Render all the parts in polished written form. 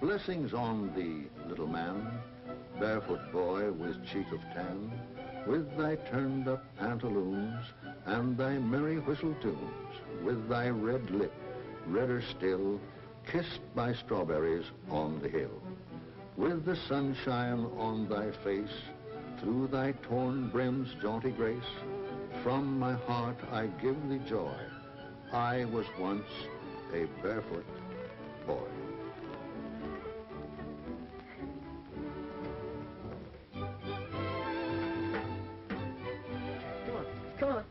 Blessings on thee, little man, barefoot boy with cheek of tan, with thy turned-up pantaloons and thy merry whistle tunes, with thy red lip, redder still, kissed by strawberries on the hill, with the sunshine on thy face, through thy torn brim's jaunty grace, from my heart I give thee joy. I was once a barefoot boy. Come on.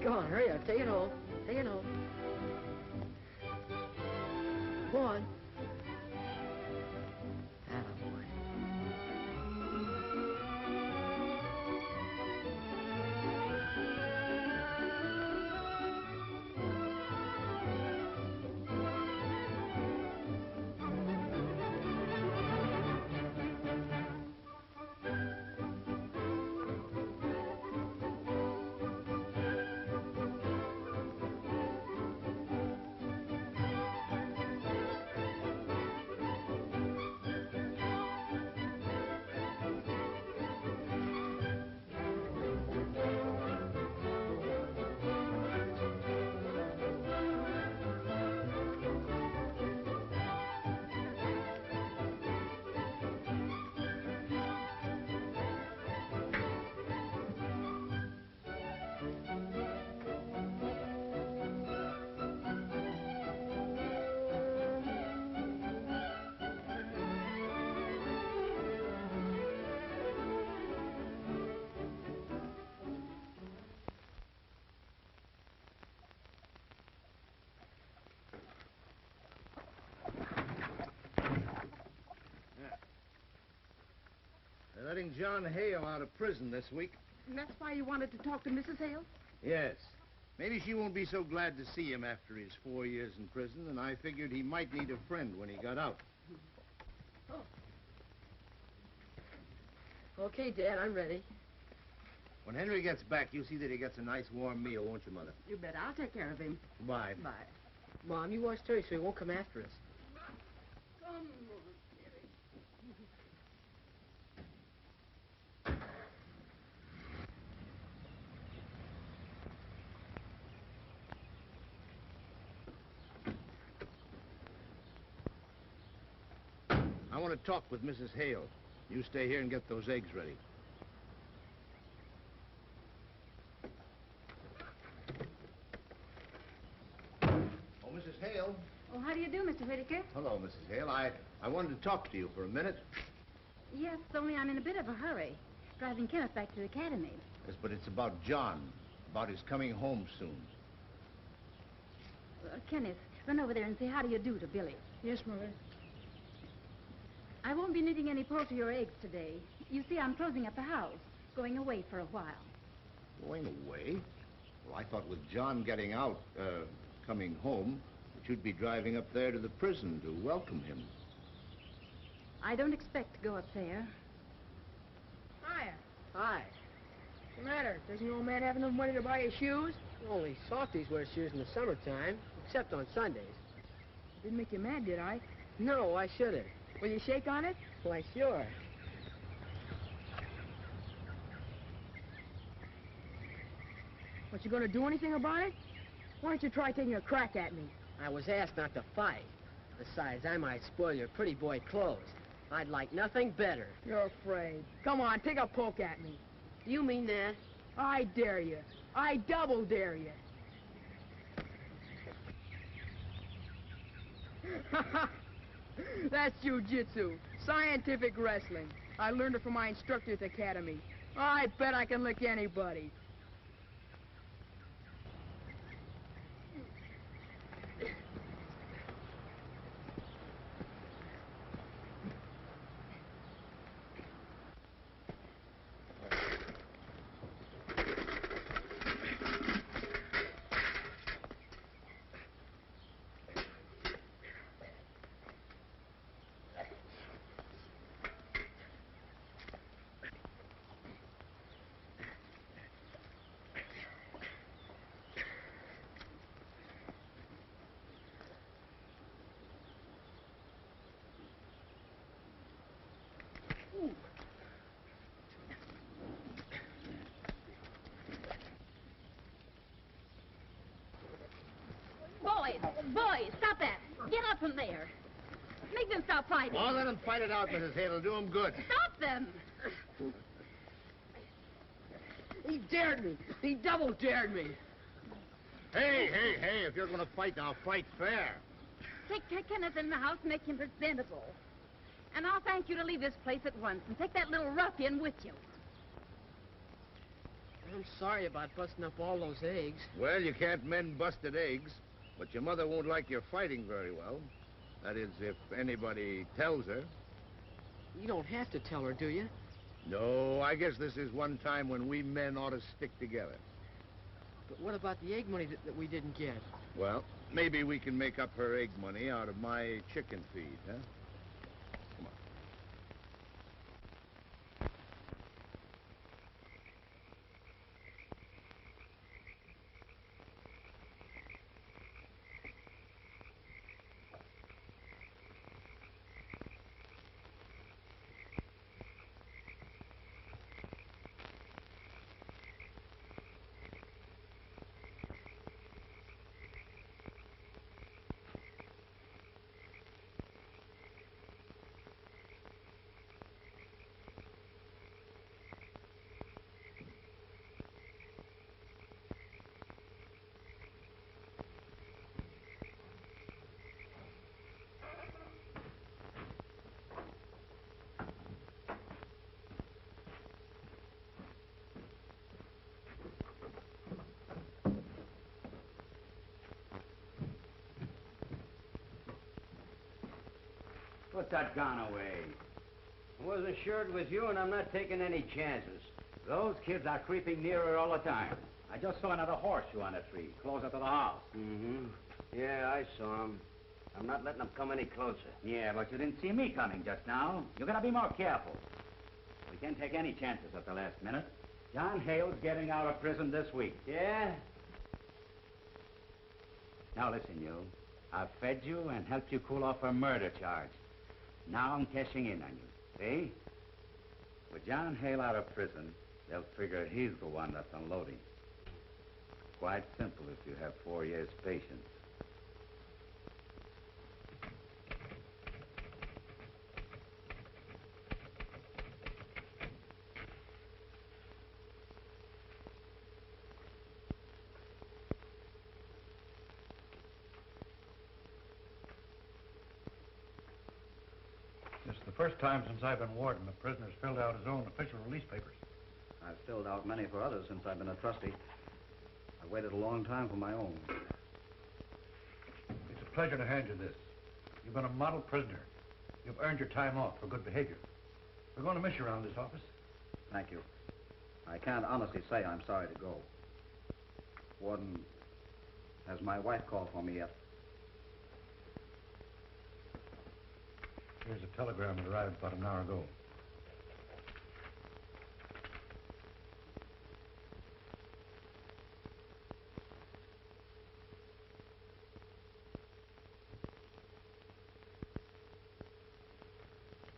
Come on, hurry up. Take it home. Take it home. Go on. Attaboy. They're letting John Hale out of prison this week. And that's why you wanted to talk to Mrs. Hale? Yes. Maybe she won't be so glad to see him after his 4 years in prison, and I figured he might need a friend when he got out. Oh. Okay, Dad, I'm ready. When Henry gets back, you'll see that he gets a nice warm meal, won't you, Mother? You bet. I'll take care of him. Bye. Bye. Mom, you watch Terry so he won't come after us. Come on, Terry. I want to talk with Mrs. Hale. You stay here and get those eggs ready. Oh, Mrs. Hale. Oh, how do you do, Mr. Whittaker? Hello, Mrs. Hale. I wanted to talk to you for a minute. Yes, only I'm in a bit of a hurry. Driving Kenneth back to the academy. Yes, but it's about John. About his coming home soon. Kenneth, run over there and say how do you do to Billy. Yes, Mother. I won't be needing any poultry or eggs today. You see, I'm closing up the house. Going away for a while. Going away? Well, I thought with John getting out, coming home, that you'd be driving up there to the prison to welcome him. I don't expect to go up there. Hiya. Hi. What's the matter? Doesn't your old man have enough money to buy his shoes? Only softies wear shoes in the summertime, except on Sundays. Didn't make you mad, did I? No, why should it? Will you shake on it? Why, sure. But you gonna do anything about it? Why don't you try taking a crack at me? I was asked not to fight. Besides, I might spoil your pretty boy clothes. I'd like nothing better. You're afraid. Come on, take a poke at me. Do you mean that? I dare you. I double dare you. That's jiu-jitsu, scientific wrestling. I learned it from my instructor at the academy. I bet I can lick anybody. Boys, stop that. Get up from there. Make them stop fighting. Oh, let them fight it out, Mrs. Hale. It'll do them good. Stop them. He dared me. He double dared me. Hey, if you're going to fight, now fight fair. Take Kenneth in the house and make him presentable. And I'll thank you to leave this place at once and take that little ruffian with you. I'm sorry about busting up all those eggs. Well, you can't mend busted eggs, but your mother won't like your fighting very well. That is, if anybody tells her. You don't have to tell her, do you? No, I guess this is one time when we men ought to stick together. But what about the egg money that we didn't get? Well, maybe we can make up her egg money out of my chicken feed, huh? Come on. Put that gun away. I was assured with you, and I'm not taking any chances. Those kids are creeping nearer all the time. I just saw another horseshoe on a tree, closer to the house. Mm-hmm. Yeah, I saw him. I'm not letting them come any closer. Yeah, but you didn't see me coming just now. You gotta be more careful. We can't take any chances at the last minute. John Hale's getting out of prison this week. Yeah? Now listen, you. I've fed you and helped you cool off a murder charge. Now I'm cashing in on you. See? With John Hale out of prison, they'll figure he's the one that's unloading. Quite simple if you have 4 years' patience. This is the first time since I've been warden the prisoner's filled out his own official release papers. I've filled out many for others since I've been a trustee. I've waited a long time for my own. It's a pleasure to hand you this. You've been a model prisoner. You've earned your time off for good behavior. We're going to miss you around this office. Thank you. I can't honestly say I'm sorry to go. Warden, has my wife called for me yet? Here's a telegram that arrived about an hour ago.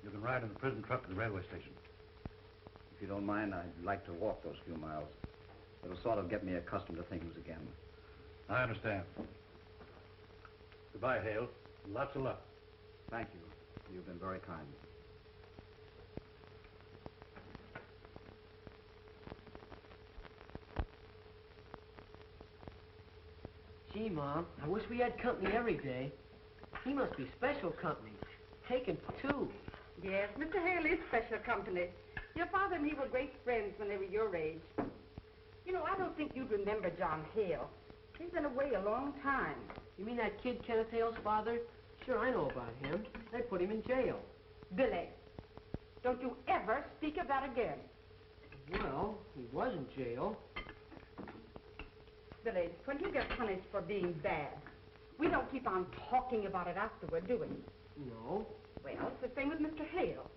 You can ride in the prison truck to the railway station. If you don't mind, I'd like to walk those few miles. It'll sort of get me accustomed to things again. I understand. Goodbye, Hale. Lots of luck. Thank you. You've been very kind. Gee, Mom, I wish we had company every day. He must be special company. Taking two. Yes, Mr. Hale is special company. Your father and he were great friends when they were your age. You know, I don't think you'd remember John Hale. He's been away a long time. You mean that kid Kenneth Hale's father? Sure, I know about him. They put him in jail. Billy, don't you ever speak of that again. Well, he was in jail. Billy, when you get punished for being bad, we don't keep on talking about it afterward, do we? No. Well, it's the same with Mr. Hale.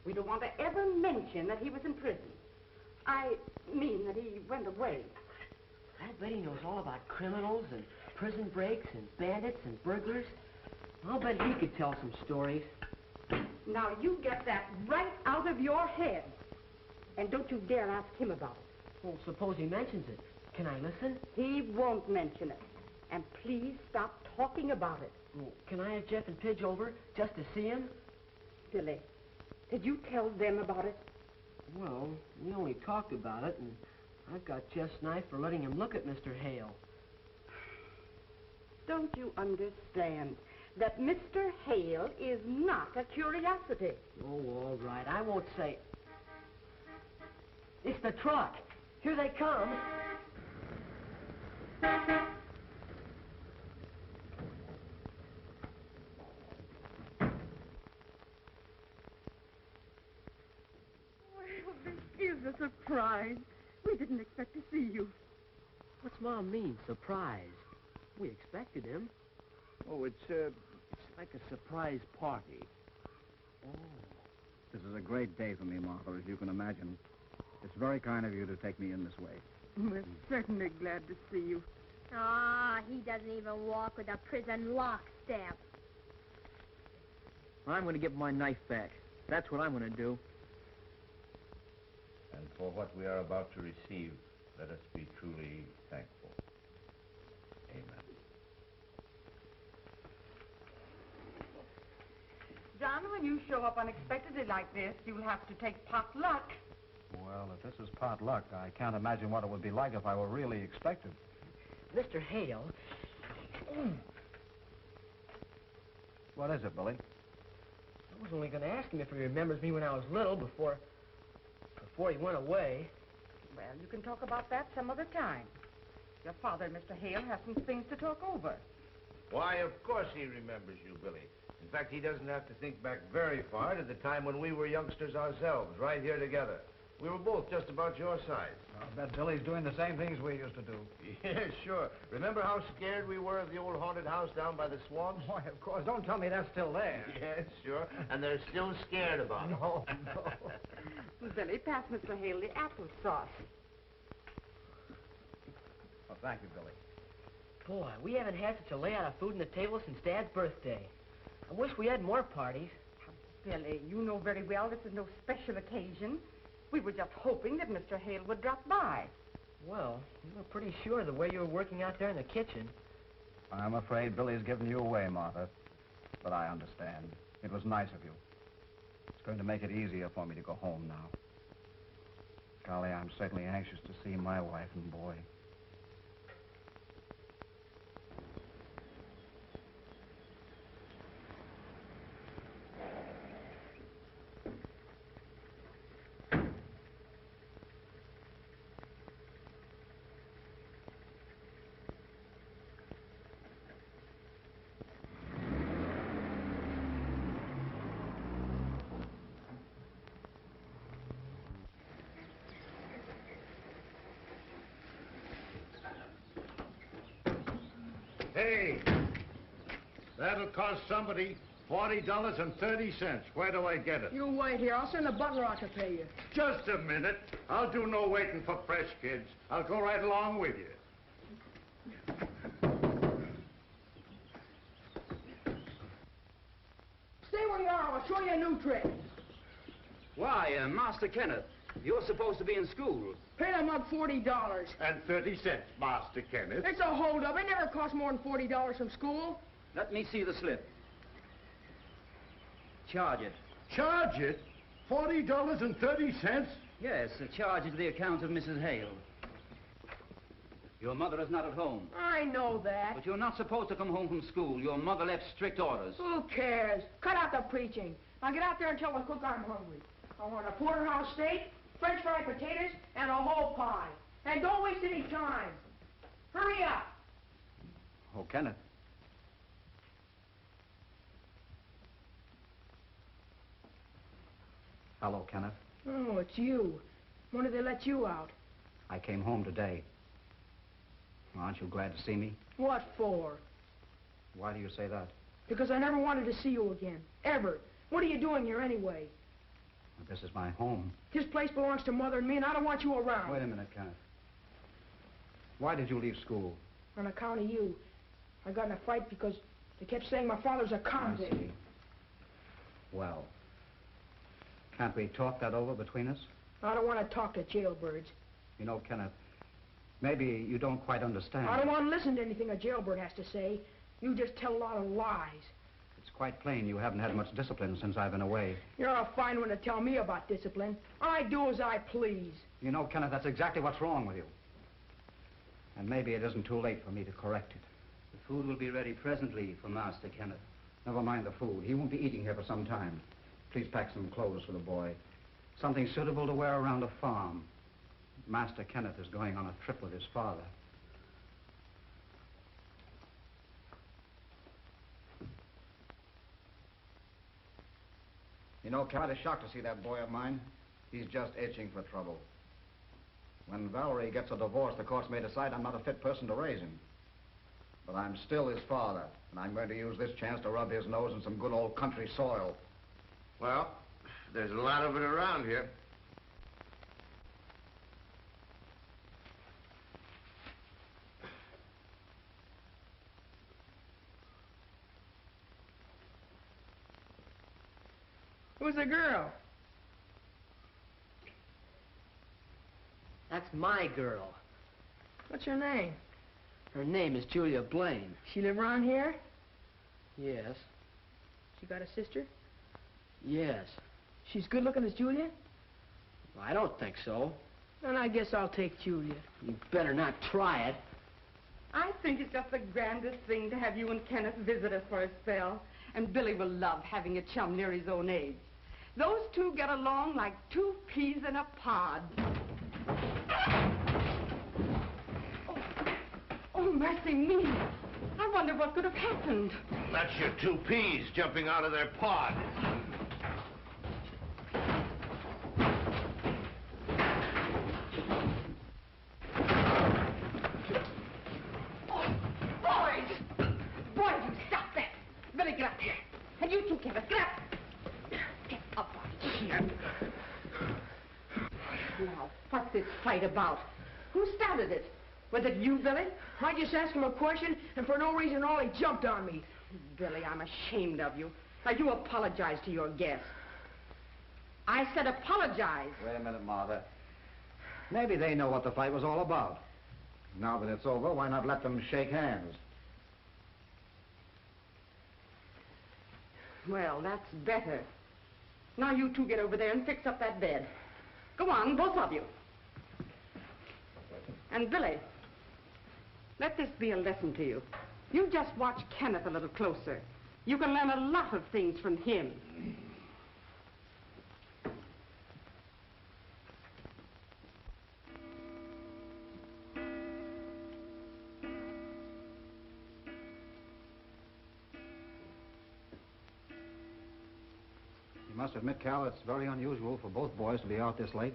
We don't want to ever mention that he was in prison. I mean that he went away. I bet he knows all about criminals and prison breaks and bandits and burglars. I'll bet he could tell some stories. Now, you get that right out of your head. And don't you dare ask him about it. Well, suppose he mentions it. Can I listen? He won't mention it. And please stop talking about it. Well, can I have Jeff and Pidge over just to see him? Billy, did you tell them about it? Well, we only talked about it, and I've got Jeff's knife for letting him look at Mr. Hale. Don't you understand that Mr. Hale is not a curiosity? Oh, all right. I won't say... It's the truck. Here they come. Well, this is a surprise. We didn't expect to see you. What's Mom mean, surprise? We expected him. Oh, it's like a surprise party. Oh. This is a great day for me, Martha, as you can imagine. It's very kind of you to take me in this way. We're certainly glad to see you. Ah, he doesn't even walk with a prison lockstep. I'm going to give my knife back. That's what I'm going to do. And for what we are about to receive, let us be truly thankful. Amen. John, when you show up unexpectedly like this, you'll have to take pot luck. Well, if this is pot luck, I can't imagine what it would be like if I were really expected. Mr. Hale... What is it, Billy? I was only going to ask him if he remembers me when I was little before he went away. Well, you can talk about that some other time. Your father, Mr. Hale, has some things to talk over. Why, of course he remembers you, Billy. In fact, he doesn't have to think back very far to the time when we were youngsters ourselves, right here together. We were both just about your size. I bet Billy's doing the same things we used to do. Yeah, sure. Remember how scared we were of the old haunted house down by the swamps? Why, of course. Don't tell me that's still there. Yes, sure. And they're still scared about it. No, no. Billy, pass Mr. Hale the applesauce. Well, thank you, Billy. Boy, we haven't had such a layout of food on the table since Dad's birthday. I wish we had more parties. Billy, you know very well this is no special occasion. We were just hoping that Mr. Hale would drop by. Well, you were pretty sure the way you were working out there in the kitchen. I'm afraid Billy's given you away, Martha. But I understand. It was nice of you. It's going to make it easier for me to go home now. Golly, I'm certainly anxious to see my wife and boy. Hey, that'll cost somebody $40.30. Where do I get it? You wait here. I'll send the butler out to pay you. Just a minute. I'll do no waiting for fresh kids. I'll go right along with you. Stay where you are. I'll show you a new trick. Why, Master Kenneth, you're supposed to be in school. Pay them up $40. And 30 cents, Master Kenneth. It's a holdup. It never cost more than $40 from school. Let me see the slip. Charge it. Charge it? $40.30? Yes, charge it to the account of Mrs. Hale. Your mother is not at home. I know that. But you're not supposed to come home from school. Your mother left strict orders. Who cares? Cut out the preaching. Now get out there and tell the cook I'm hungry. I want a porterhouse steak, French fried potatoes, and a whole pie. And don't waste any time. Hurry up. Oh, Kenneth. Hello, Kenneth. Oh, it's you. When did they let you out? I came home today. Aren't you glad to see me? What for? Why do you say that? Because I never wanted to see you again. Ever. What are you doing here anyway? This is my home. This place belongs to Mother and me, and I don't want you around. Wait a minute, Kenneth. Why did you leave school? On account of you. I got in a fight because they kept saying my father's a convict. I see. Well, Can't we talk that over between us? I don't want to talk to jailbirds. You know, Kenneth, maybe you don't quite understand. I don't want to listen to anything a jailbird has to say. You just tell a lot of lies. It's quite plain you haven't had much discipline since I've been away. You're a fine one to tell me about discipline. I do as I please. You know, Kenneth, that's exactly what's wrong with you. And maybe it isn't too late for me to correct it. The food will be ready presently for Master Kenneth. Never mind the food. He won't be eating here for some time. Please pack some clothes for the boy. Something suitable to wear around a farm. Master Kenneth is going on a trip with his father. You know, Cal, I'm shocked to see that boy of mine. He's just itching for trouble. When Valerie gets a divorce, the courts may decide I'm not a fit person to raise him. But I'm still his father, and I'm going to use this chance to rub his nose in some good old country soil. Well, there's a lot of it around here. Who's the girl? That's my girl. What's her name? Her name is Julia Blaine. She live around here? Yes. She got a sister? Yes. She's good looking as Julia? I don't think so. Then I guess I'll take Julia. You better not try it. I think it's just the grandest thing to have you and Kenneth visit us for a spell. And Billy will love having a chum near his own age. Those two get along like two peas in a pod. Oh, mercy me. I wonder what could have happened. That's your two peas jumping out of their pod. Boys, you stop that. Billy, get up here. And you too, Kenneth, get up. Get up out here. Now, what's this fight about? Who started it? Was it you, Billy? I just asked him a question, and for no reason at all, he jumped on me. Billy, I'm ashamed of you. Now, you apologize to your guests. I said apologize. Wait a minute, Martha. Maybe they know what the fight was all about. Now that it's over, why not let them shake hands? Well, that's better. Now you two get over there and fix up that bed. Go on, both of you. And Billy, let this be a lesson to you. You just watch Kenneth a little closer. You can learn a lot of things from him. You must admit, Cal, it's very unusual for both boys to be out this late.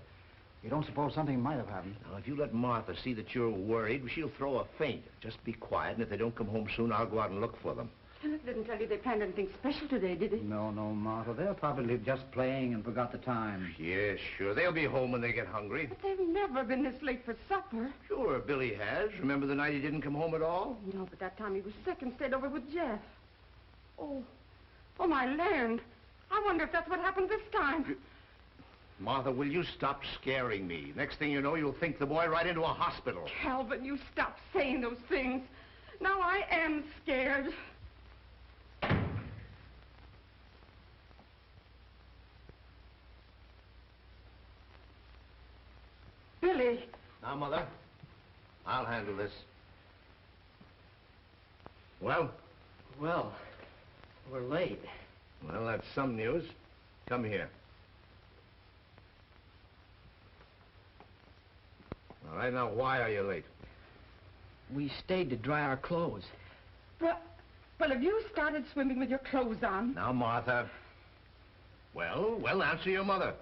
You don't suppose something might have happened? Now, if you let Martha see that you're worried, she'll throw a faint. Just be quiet, and if they don't come home soon, I'll go out and look for them. Kenneth didn't tell you they planned anything special today, did he? No, Martha. They're probably just playing and forgot the time. Yes, sure. They'll be home when they get hungry. But they've never been this late for supper. Sure, Billy has. Remember the night he didn't come home at all? No, but that time he was sick and stayed over with Jeff. Oh, my land. I wonder if that's what happened this time. Martha, will you stop scaring me? Next thing you know, you'll think the boy right into a hospital. Calvin, you stop saying those things. Now I am scared. Billy. Now, Mother, I'll handle this. Well? Well, we're late. Well, that's some news. Come here. All right, now, why are you late? We stayed to dry our clothes. Well, have you started swimming with your clothes on? Now, Martha. Well, answer your mother.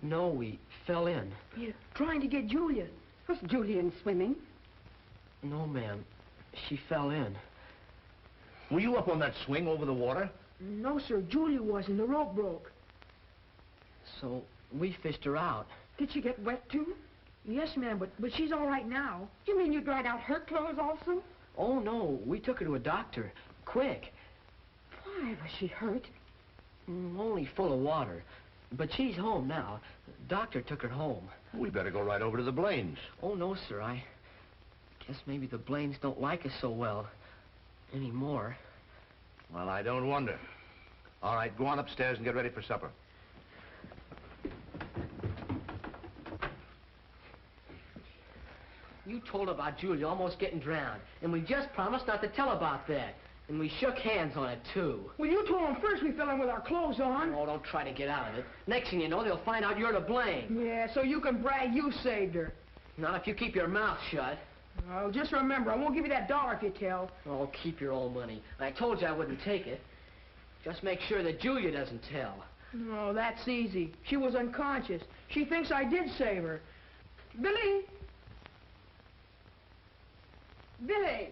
No, we fell in. You're trying to get Julia. Was Julia in swimming? No, ma'am. She fell in. Were you up on that swing over the water? No, sir. Julia wasn't. The rope broke. So we fished her out. Did she get wet, too? Yes, ma'am, but she's all right now. You mean you dried out her clothes also? Oh, no. We took her to a doctor. Quick. Why, was she hurt? Only full of water. But she's home now. Doctor took her home. We better go right over to the Blaines. Oh, no, sir. I guess maybe the Blaines don't like us so well anymore. Well, I don't wonder. All right, go on upstairs and get ready for supper. You told about Julia almost getting drowned, and we just promised not to tell about that. And we shook hands on it, too. Well, you told them first we fell in with our clothes on. Oh, don't try to get out of it. Next thing you know, they'll find out you're to blame. Yeah, so you can brag you saved her. Not if you keep your mouth shut. Oh, just remember, I won't give you that dollar if you tell. Oh, keep your own money. I told you I wouldn't take it. Just make sure that Julia doesn't tell. Oh, that's easy. She was unconscious. She thinks I did save her. Billy! Billy!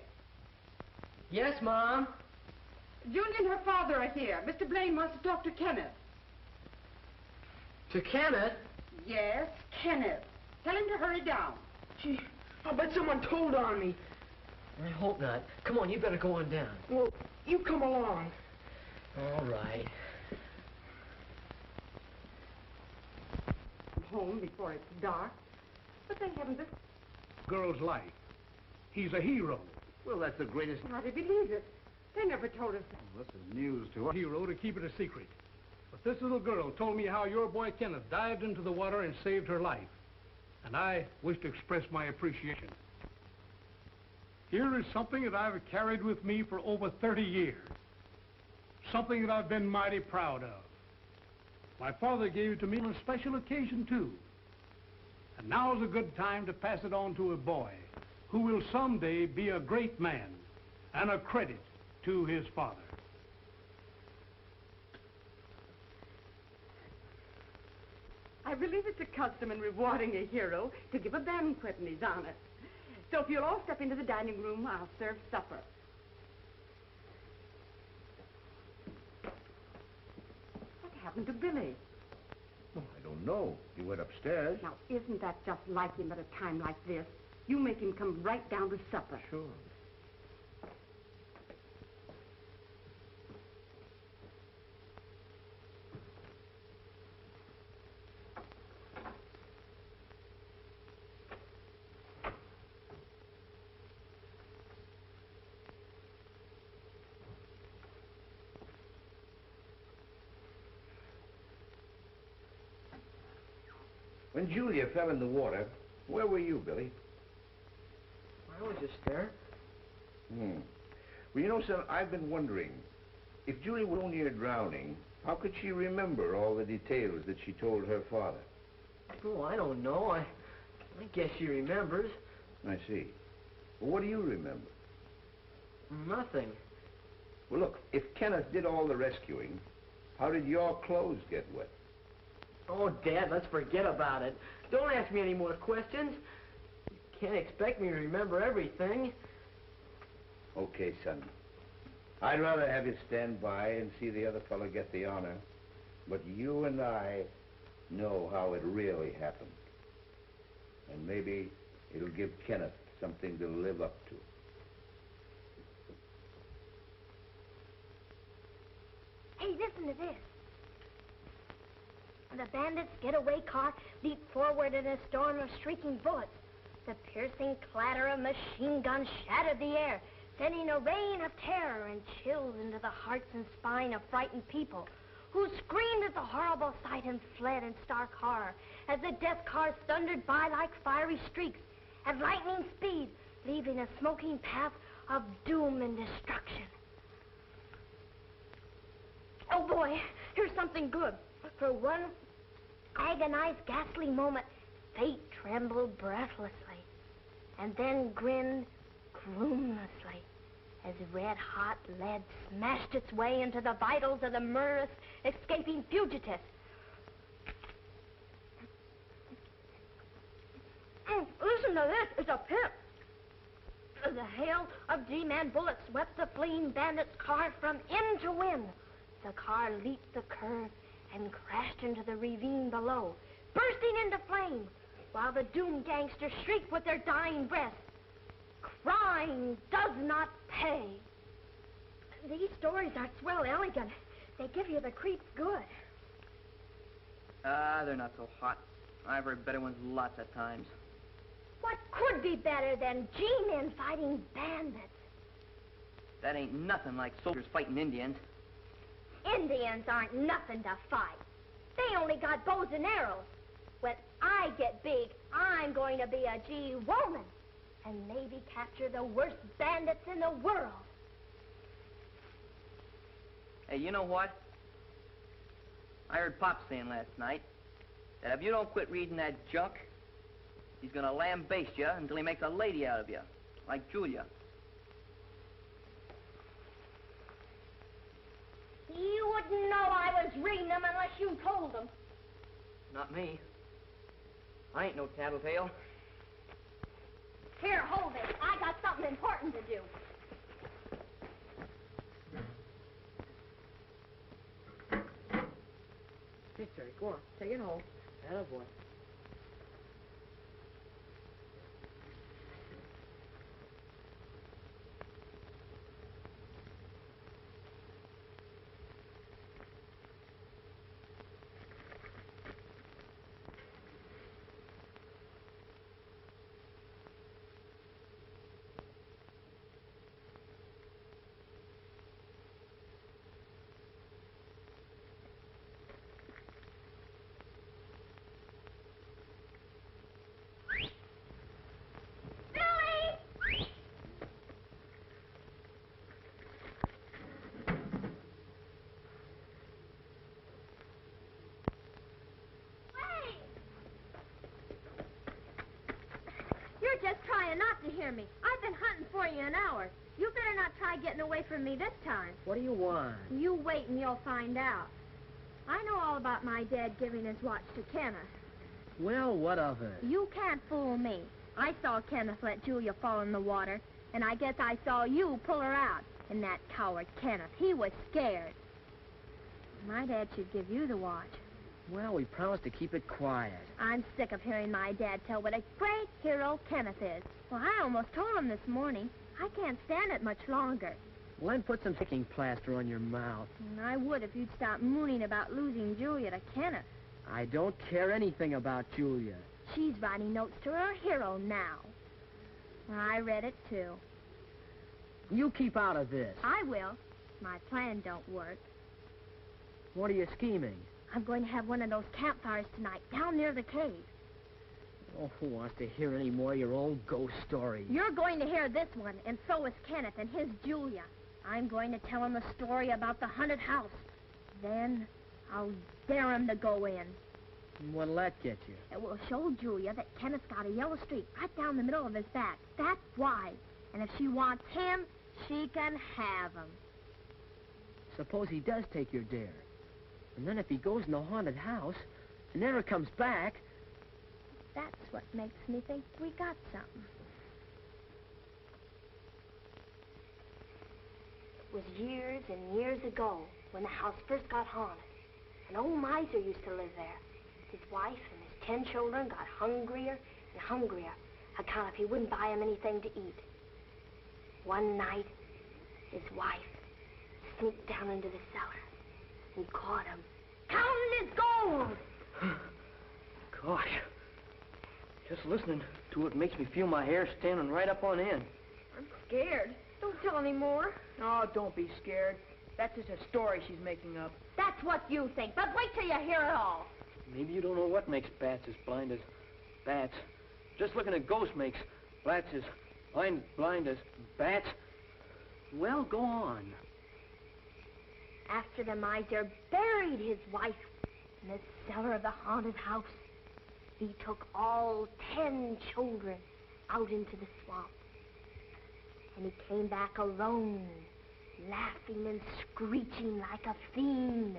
Yes, Mom? Julia and her father are here. Mr. Blaine wants to talk to Kenneth. To Kenneth? Yes, Kenneth. Tell him to hurry down. Gee, I'll bet someone told on me. I hope not. Come on, you better go on down. Well, you come along. All right. Home before it's dark. But they haven't this... Girl's life. He's a hero. Well, that's the greatest... How do you believe it? They never told us that. Well, this is news to us. Hero to keep it a secret. But this little girl told me how your boy Kenneth dived into the water and saved her life. And I wish to express my appreciation. Here is something that I've carried with me for over 30 years. Something that I've been mighty proud of. My father gave it to me on a special occasion, too. And now's a good time to pass it on to a boy who will someday be a great man and a credit to his father. I believe it's a custom in rewarding a hero to give a banquet in his honor. So if you'll all step into the dining room, I'll serve supper. What happened to Billy? Oh, I don't know. He went upstairs. Now, isn't that just like him at a time like this? You make him come right down to supper. Sure. When Julia fell in the water, where were you, Billy? I was just there. Well, you know, son, I've been wondering, if Julia were near drowning, how could she remember all the details that she told her father? Oh, I don't know. I guess she remembers. I see. Well, what do you remember? Nothing. Well, look, if Kenneth did all the rescuing, how did your clothes get wet? Oh, Dad, let's forget about it. Don't ask me any more questions. You can't expect me to remember everything. Okay, son. I'd rather have you stand by and see the other fellow get the honor. But you and I know how it really happened. And maybe it'll give Kenneth something to live up to. Hey, listen to this. The bandits' getaway car leaped forward in a storm of shrieking bullets. The piercing clatter of machine guns shattered the air, sending a rain of terror and chills into the hearts and spine of frightened people, who screamed at the horrible sight and fled in stark horror as the death cars thundered by like fiery streaks at lightning speed, leaving a smoking path of doom and destruction. Oh, boy, here's something good. For one agonized, ghastly moment, fate trembled breathlessly and then grinned gloomlessly as red-hot lead smashed its way into the vitals of the murderous, escaping fugitive. Listen to this. It's a pip. The hail of G-man bullets swept the fleeing bandit's car from end to end. The car leaped the curve and crashed into the ravine below, bursting into flames, while the doomed gangsters shrieked with their dying breaths. Crime does not pay. These stories are swell elegant. They give you the creeps good. Ah, they're not so hot. I've heard better ones lots of times. What could be better than G-men fighting bandits? That ain't nothing like soldiers fighting Indians. Indians aren't nothing to fight. They only got bows and arrows. When I get big, I'm going to be a G-woman and maybe capture the worst bandits in the world. Hey, you know what? I heard Pop saying last night that if you don't quit reading that junk, he's gonna lambaste you until he makes a lady out of you, like Julia. You wouldn't know I was reading them unless you told them. Not me. I ain't no tattletale. Here, hold it. I got something important to do. Hey, Terry, go on. Take it home. Attaboy. You're just trying not to hear me. I've been hunting for you an hour. You better not try getting away from me this time. What do you want? You wait and you'll find out. I know all about my dad giving his watch to Kenneth. Well, what of it? You can't fool me. I saw Kenneth let Julia fall in the water, and I guess I saw you pull her out. And that coward Kenneth, he was scared. My dad should give you the watch. Well, we promised to keep it quiet. I'm sick of hearing my dad tell what a great hero Kenneth is. Well, I almost told him this morning. I can't stand it much longer. Well, then put some sticking plaster on your mouth. And I would if you'd stop mooning about losing Julia to Kenneth. I don't care anything about Julia. She's writing notes to her hero now. I read it, too. You keep out of this. I will. My plan don't work. What are you scheming? I'm going to have one of those campfires tonight, down near the cave. Oh, who wants to hear any more of your old ghost stories? You're going to hear this one, and so is Kenneth and his Julia. I'm going to tell him the story about the haunted house. Then I'll dare him to go in. What'll that get you? It will show Julia that Kenneth's got a yellow streak right down the middle of his back, that wide. And if she wants him, she can have him. Suppose he does take your dare. And then if he goes in the haunted house and never comes back... That's what makes me think we got something. It was years and years ago when the house first got haunted. An old miser used to live there. His wife and his 10 children got hungrier and hungrier, account if he wouldn't buy them anything to eat. One night, his wife sneaked down into the cellar and caught him counting his gold. Gosh, just listening to it makes me feel my hair standing right up on end. I'm scared. Don't tell any more. Oh, don't be scared. That's just a story she's making up. That's what you think, but wait till you hear it all. Maybe you don't know what makes bats as blind as bats. Just looking at ghosts makes bats as blind as bats. Well, go on. After the miser buried his wife in the cellar of the haunted house, he took all 10 children out into the swamp. And he came back alone, laughing and screeching like a fiend.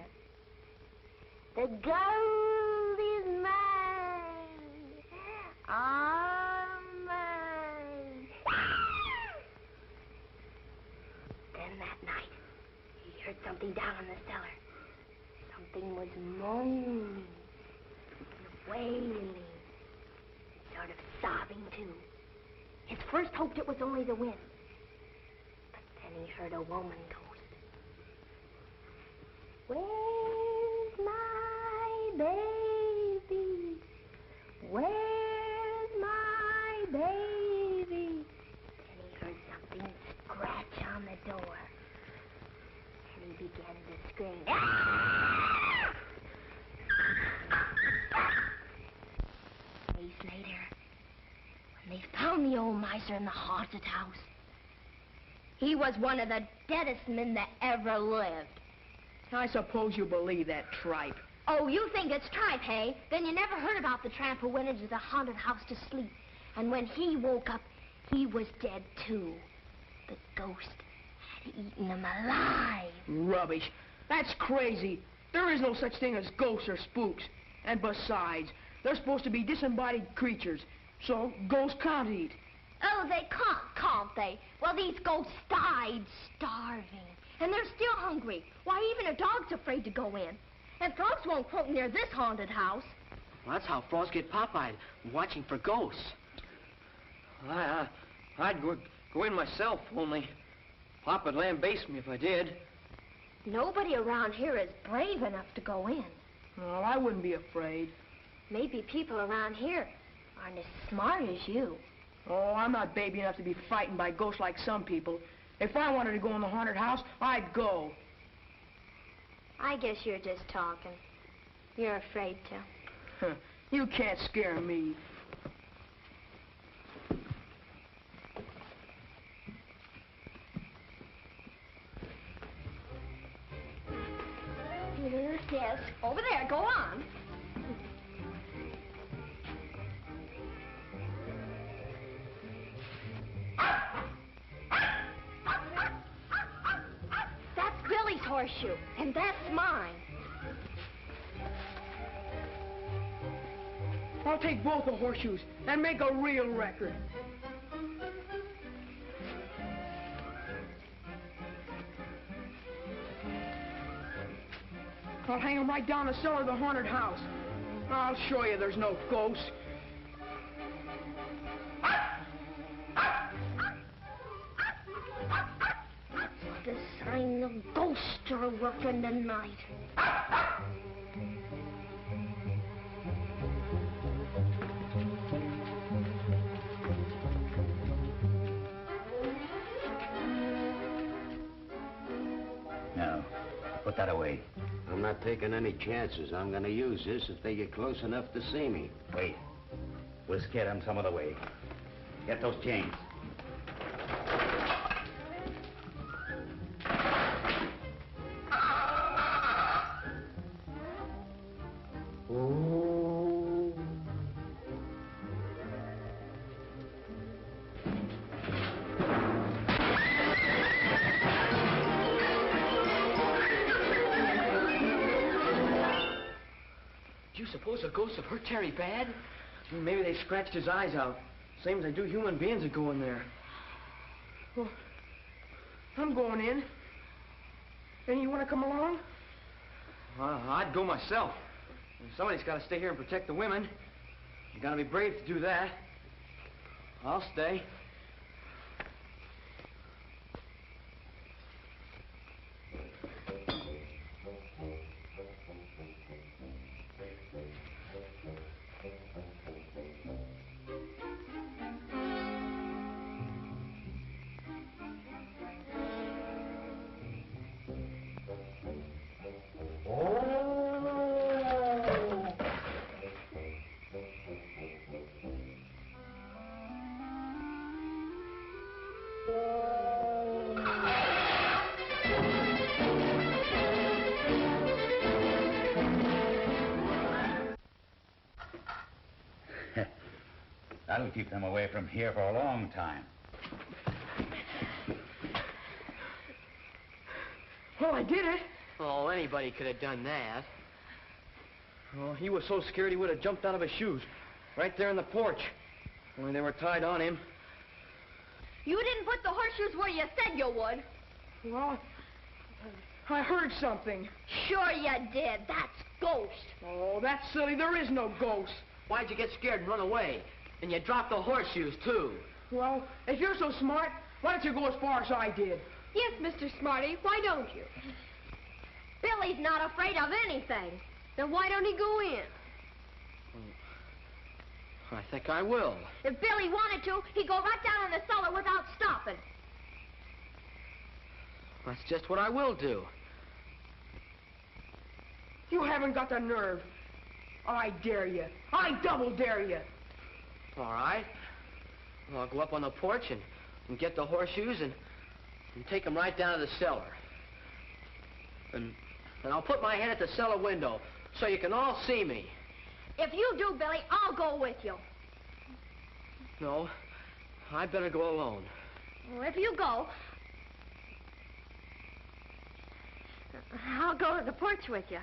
The gold is mine. All mine. Then that night, he heard something down in the cellar. Something was moaning and wailing, sort of sobbing too. His first hoped it was only the wind. But then he heard a woman ghost. Where's my baby? later, when they found the old miser in the haunted house, he was one of the deadest men that ever lived. I suppose you believe that tripe. Oh, you think it's tripe, hey? Then you never heard about the tramp who went into the haunted house to sleep. And when he woke up, he was dead, too. The ghost had eaten him alive. Rubbish. That's crazy. There is no such thing as ghosts or spooks. And besides, they're supposed to be disembodied creatures. So ghosts can't eat. Oh, they can't they? Well, these ghosts died starving. And they're still hungry. Why, even a dog's afraid to go in. And frogs won't croak near this haunted house. Well, that's how frogs get pop-eyed, watching for ghosts. I'd go in myself, only Pop would lambaste me if I did. Nobody around here is brave enough to go in. Well, I wouldn't be afraid. Maybe people around here aren't as smart as you. Oh, I'm not baby enough to be frightened by ghosts like some people. If I wanted to go in the haunted house, I'd go. I guess you're just talking. You're afraid to. You can't scare me. Yes, over there. Go on. That's Billy's horseshoe, and that's mine. I'll take both the horseshoes and make a real record. I'll hang them right down the cellar of the haunted house. I'll show you there's no ghost. It's the sign of ghosts are working tonight. Now, put that away. I'm not taking any chances. I'm going to use this if they get close enough to see me. Wait. We'll scare them some other way. Get those chains. Suppose the ghosts have hurt Terry bad? Maybe they scratched his eyes out, same as they do human beings that go in there. Well, I'm going in. And you want to come along? I'd go myself. Somebody's got to stay here and protect the women. You got to be brave to do that. I'll stay. That'll keep them away from here for a long time. Well, I did it. Oh, anybody could have done that. Oh, he was so scared he would have jumped out of his shoes. Right there in the porch. Only they were tied on him. You didn't put the horseshoes where you said you would. Well, I heard something. Sure you did. That's ghost. Oh, that's silly. There is no ghost. Why'd you get scared and run away? And you dropped the horseshoes, too. Well, if you're so smart, why don't you go as far as I did? Yes, Mr. Smarty, why don't you? Billy's not afraid of anything. Then why don't he go in? I think I will. If Billy wanted to, he'd go right down in the cellar without stopping. That's just what I will do. You haven't got the nerve. I dare you. I double dare you. All right. Well, I'll go up on the porch and get the horseshoes and take them right down to the cellar. And I'll put my head at the cellar window so you can all see me. If you do, Billy, I'll go with you. No, I better go alone. Well, if you go, I'll go to the porch with you.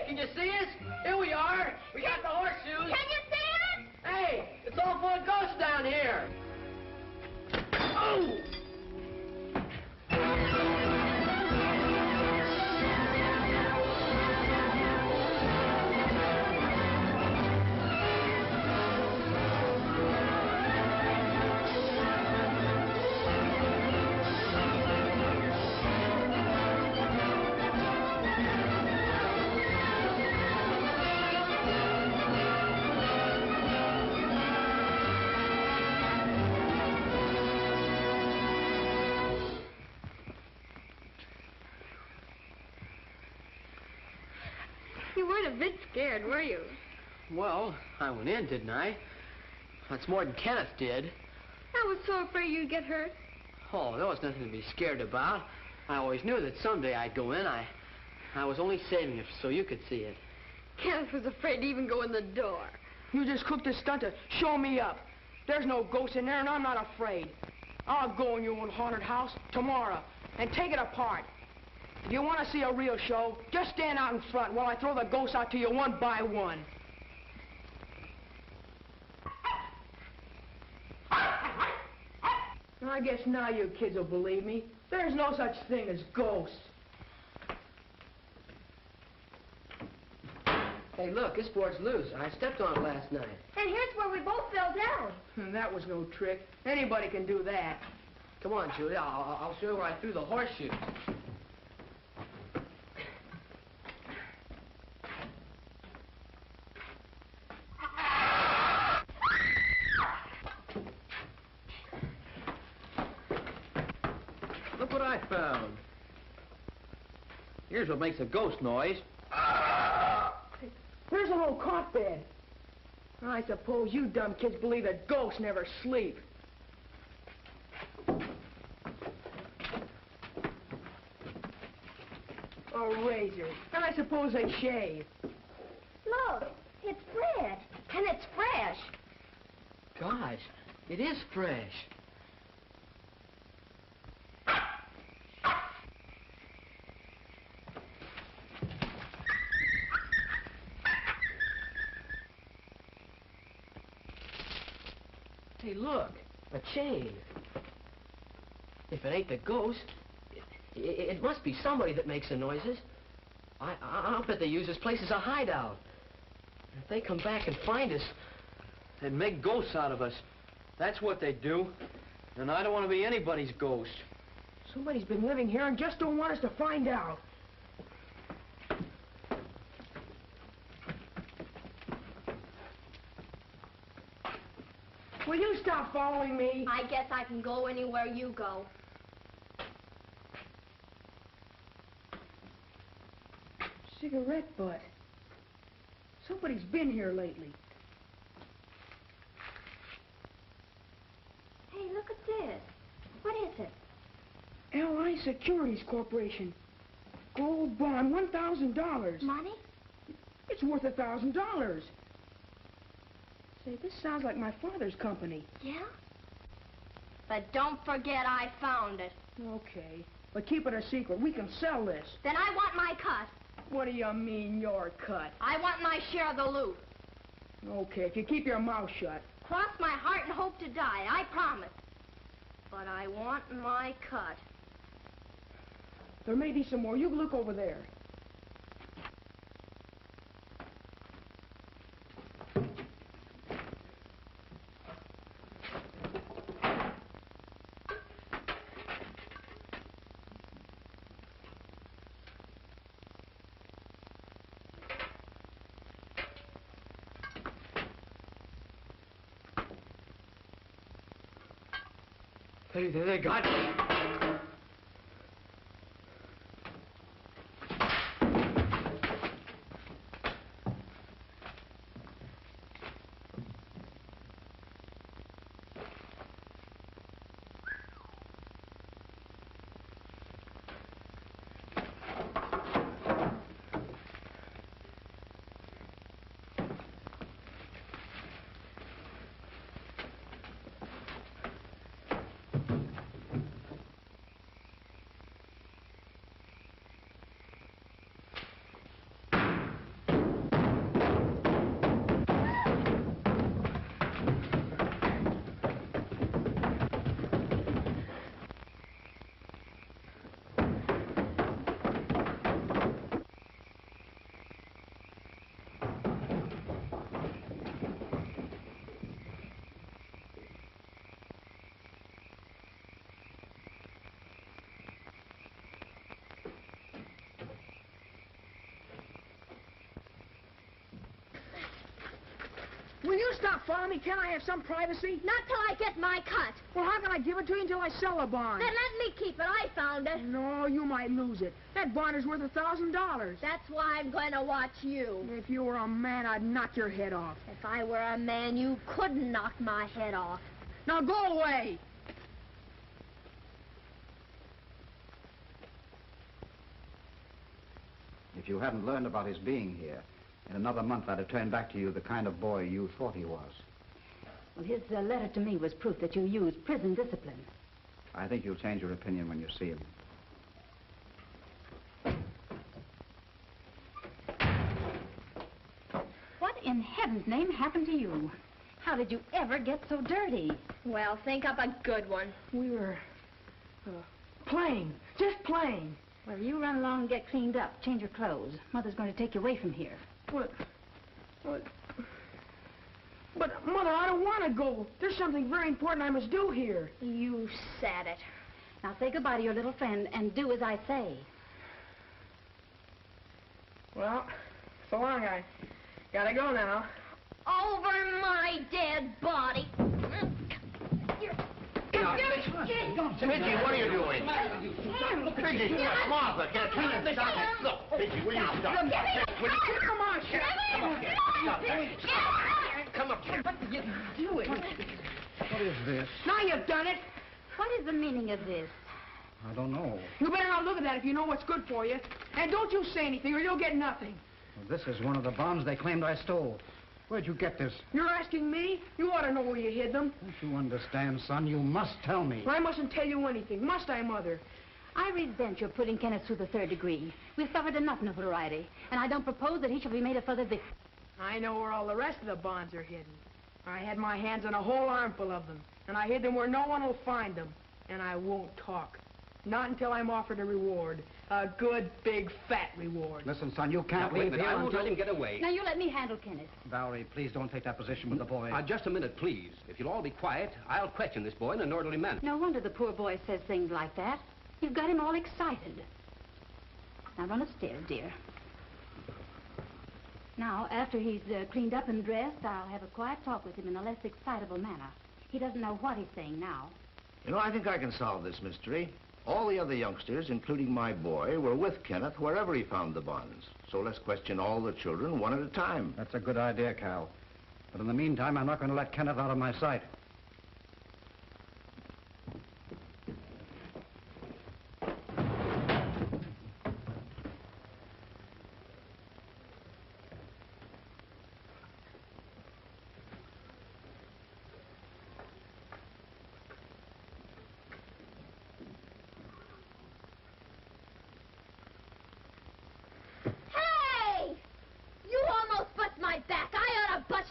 Can you see us? Here we are. We got the horseshoes. Can you see it? Hey, it's all full of ghosts down here. Oh! You weren't a bit scared, were you? Well, I went in, didn't I? That's more than Kenneth did. I was so afraid you'd get hurt. Oh, there was nothing to be scared about. I always knew that someday I'd go in. I was only saving it so you could see it. Kenneth was afraid to even go in the door. You just cooked this stunt to show me up. There's no ghost in there, and I'm not afraid. I'll go in your old haunted house tomorrow and take it apart. If you want to see a real show, just stand out in front while I throw the ghosts out to you one by one. I guess now you kids will believe me. There's no such thing as ghosts. Hey, look, this board's loose. I stepped on it last night. And here's where we both fell down. That was no trick. Anybody can do that. Come on, Julie. I'll show you where I threw the horseshoe. Look what I found. Here's what makes a ghost noise. Where's an old cot bed? I suppose you dumb kids believe that ghosts never sleep. A razor. And I suppose they shave. Look, it's bread. And it's fresh. Gosh, it is fresh. Hey, look, a chain. If it ain't the ghost, it must be somebody that makes the noises. I'll bet they use this place as a hideout. If they come back and find us, they'd make ghosts out of us. That's what they'd do. And I don't want to be anybody's ghost. Somebody's been living here and just don't want us to find out. Will you stop following me? I guess I can go anywhere you go. Cigarette butt. Somebody's been here lately. Hey, look at this. What is it? L.I. Securities Corporation. Gold bond, $1,000. Money? It's worth $1,000. Say, this sounds like my father's company. Yeah? But don't forget I found it. Okay. But keep it a secret. We can sell this. Then I want my cut. What do you mean, your cut? I want my share of the loot. Okay, if you keep your mouth shut. Cross my heart and hope to die, I promise. But I want my cut. There may be some more. You look over there. They got me. Will you stop following me? Can't I have some privacy? Not till I get my cut. Well, how can I give it to you until I sell the bond? Then let me keep it. I found it. No, you might lose it. That bond is worth $1,000. That's why I'm going to watch you. If you were a man, I'd knock your head off. If I were a man, you couldn't knock my head off. Now go away. If you hadn't learned about his being here, in another month I'd have turned back to you the kind of boy you thought he was. Well, his letter to me was proof that you used prison discipline. I think you'll change your opinion when you see him. What in heaven's name happened to you? How did you ever get so dirty? Well, think up a good one. We were playing. Just playing. Well, you run along and get cleaned up. Change your clothes. Mother's going to take you away from here. But, Mother, I don't want to go. There's something very important I must do here. You said it. Now say goodbye to your little friend and do as I say. Well, so long. I gotta go now. Over my dead body. Midgie, what are you doing? Midgie, Martha, can I turn this down? Look, Vicky, will you stop? Come on, Sheriff. Come up here. Stop that. Come up here. What are you doing? What is this? Now you've done it. What is the meaning of this? I don't know. You better not look at that if you know what's good for you. And don't you say anything or you'll get nothing. Well, this is one of the bonds they claimed I stole. Where'd you get this? You're asking me? You ought to know where you hid them. Don't you understand, son? You must tell me. I mustn't tell you anything. Must I, Mother? I resent your putting Kenneth through the 3rd degree. We've suffered enough notoriety, and I don't propose that he shall be made a further victim. I know where all the rest of the bonds are hidden. I had my hands on a whole armful of them, and I hid them where no one will find them. And I won't talk. Not until I'm offered a reward. A good, big, fat reward. Listen, son, you can't Wait a leave minute. here I won't until... let him get away. Now, you let me handle Kenneth. Valerie, please don't take that position with the boy. Just a minute, please. If you'll all be quiet, I'll question this boy in an orderly manner. No wonder the poor boy says things like that. You've got him all excited. Now, run upstairs, dear. Now, after he's cleaned up and dressed, I'll have a quiet talk with him in a less excitable manner. He doesn't know what he's saying now. You know, I think I can solve this mystery. All the other youngsters, including my boy, were with Kenneth wherever he found the bonds. So let's question all the children one at a time. That's a good idea, Cal. But in the meantime, I'm not going to let Kenneth out of my sight.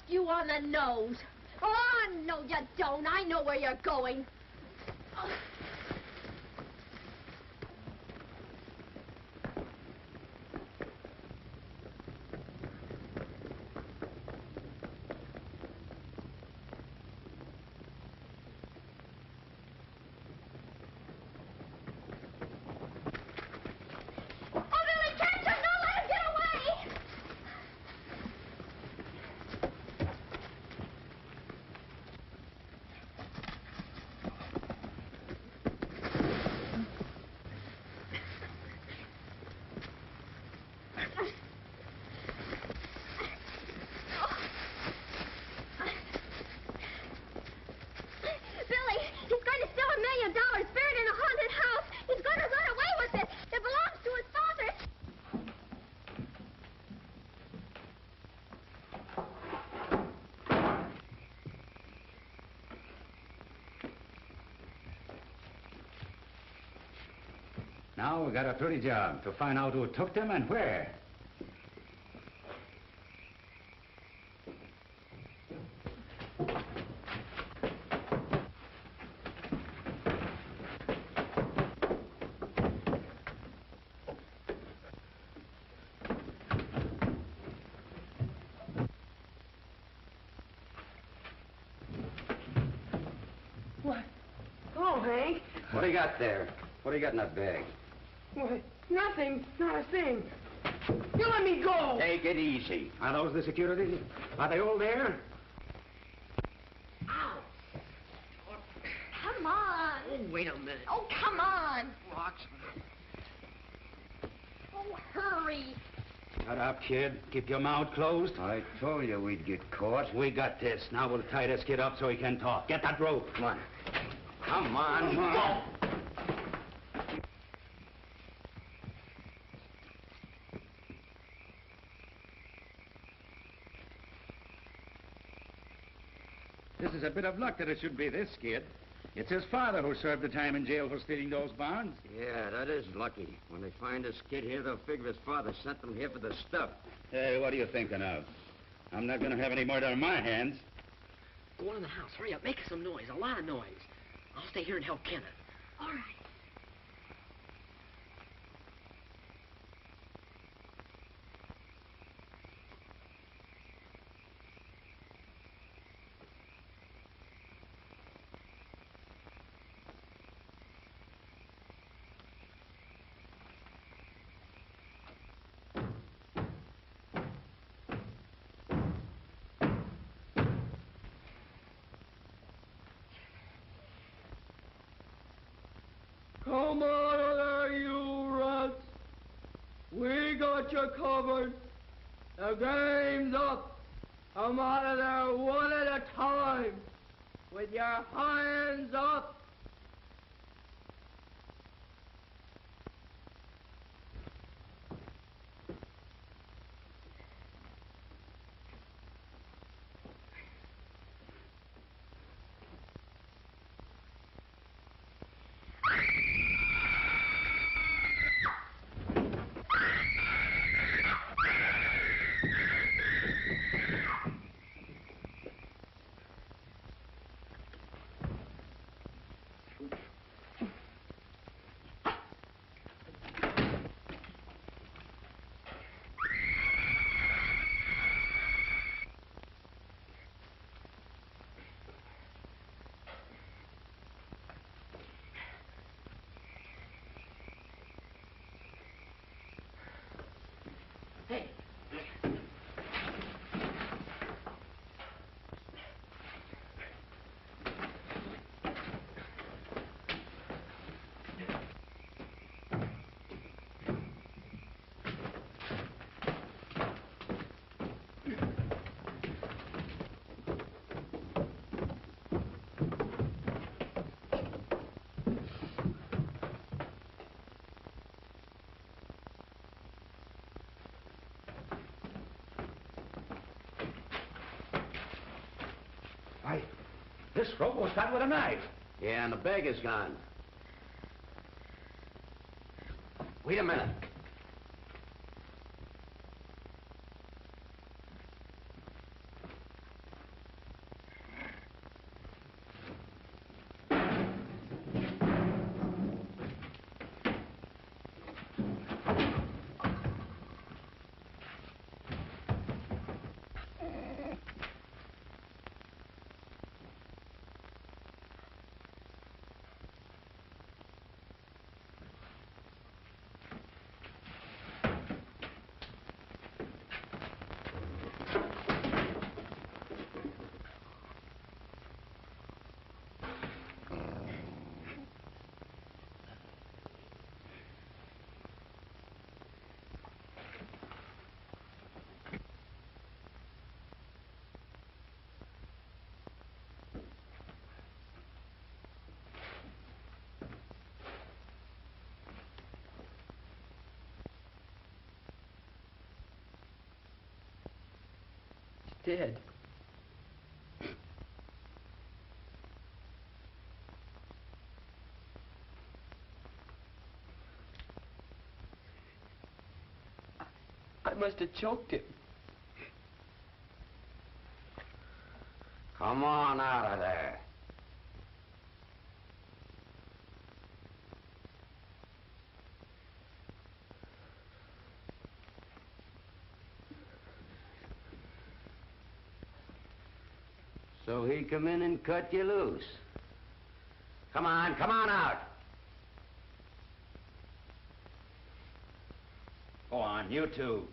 You on the nose. Oh, no, you don't. I know where you're going. Oh. Now we got a pretty job to find out who took them and where. What? Oh, Hank. What do you got there? What do you got in that bag? What? Nothing. Not a thing. You let me go. Take it easy. Are those the security? Are they all there? Ow. Come on. Oh, wait a minute. Oh, come on. Rocks. Oh, hurry. Shut up, kid. Keep your mouth closed. I told you we'd get caught. We got this. Now we'll tie this kid up so he can talk. Get that rope. Come on. Come on. Come on. This is a bit of luck that it should be this kid. It's his father who served the time in jail for stealing those bonds. Yeah, that is lucky. When they find this kid here, they'll figure his father sent them here for the stuff. Hey, what are you thinking of? I'm not going to have any murder on my hands. Go on in the house. Hurry up. Make some noise. A lot of noise. I'll stay here and help Kenneth. All right. Come on there, you rats. We got you covered. The game's up. Come out of there one at a time. With your hands up. This rope was cut with a knife. Yeah, and the bag is gone. Wait a minute. Dead. I must have choked him. Come on out of there. So he come in and cut you loose. Come on out. Go on, you two.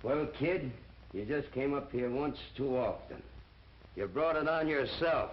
Well, kid, you just came up here once too often. You brought it on yourself.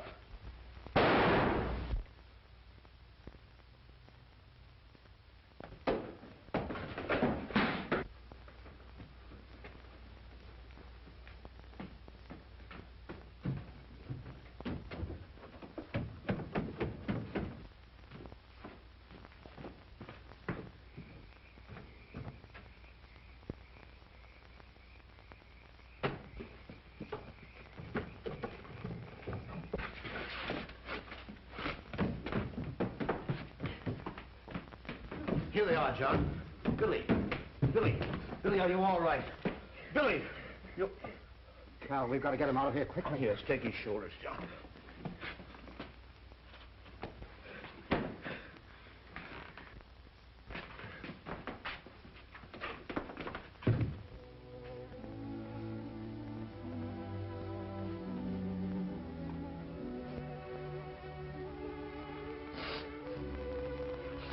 Here they are, John. Billy, are you all right? Billy, you... Cal, we've got to get him out of here quickly. Yes, take his shoulders, John.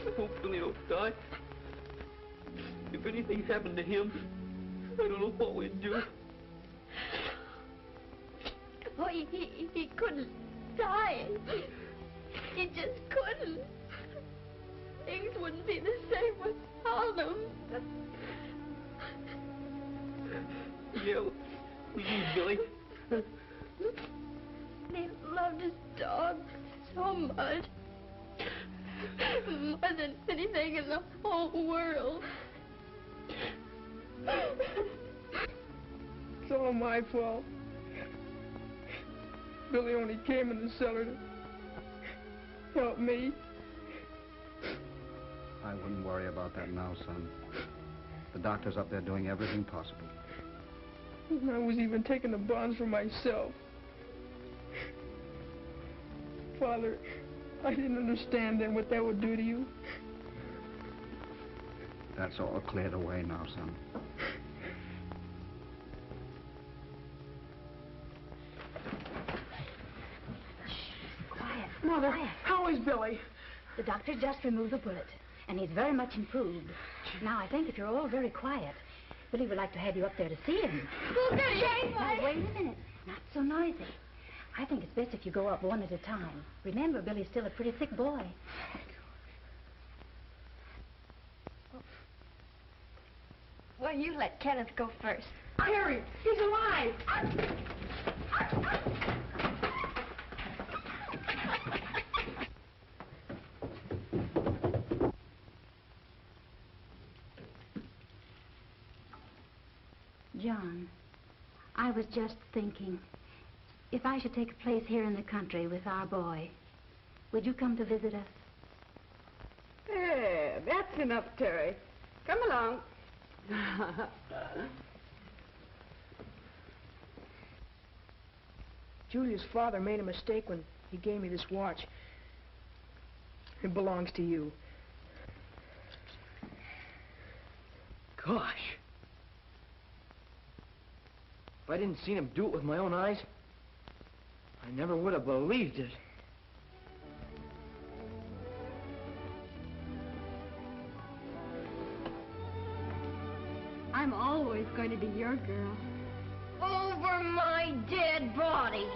I hope Billy don't die. If anything happened to him, I don't know what we'd do. Oh, he couldn't die. He just couldn't. Things wouldn't be the same without him. Yeah, we need Billy. He loved his dog so much. More than anything in the whole world. It's all my fault. Billy only came in the cellar to help me. I wouldn't worry about that now, son. The doctor's up there doing everything possible. I was even taking the bonds for myself. Father, I didn't understand then what that would do to you. That's all cleared away now, son. Quiet. Mother, Quiet. how is Billy? The doctor just removed the bullet, and he's very much improved. Now, I think if you're all very quiet, Billy would like to have you up there to see him. Now, wait a minute. Not so noisy. I think it's best if you go up one at a time. Remember, Billy's still a pretty sick boy. Well, you let Kenneth go first. Harry, he's alive. John, I was just thinking, if I should take a place here in the country with our boy, would you come to visit us? There, that's enough, Terry. Come along. Julia's father made a mistake when he gave me this watch. It belongs to you. Gosh. If I didn't see him do it with my own eyes, I never would have believed it. I'm always going to be your girl. Over my dead body.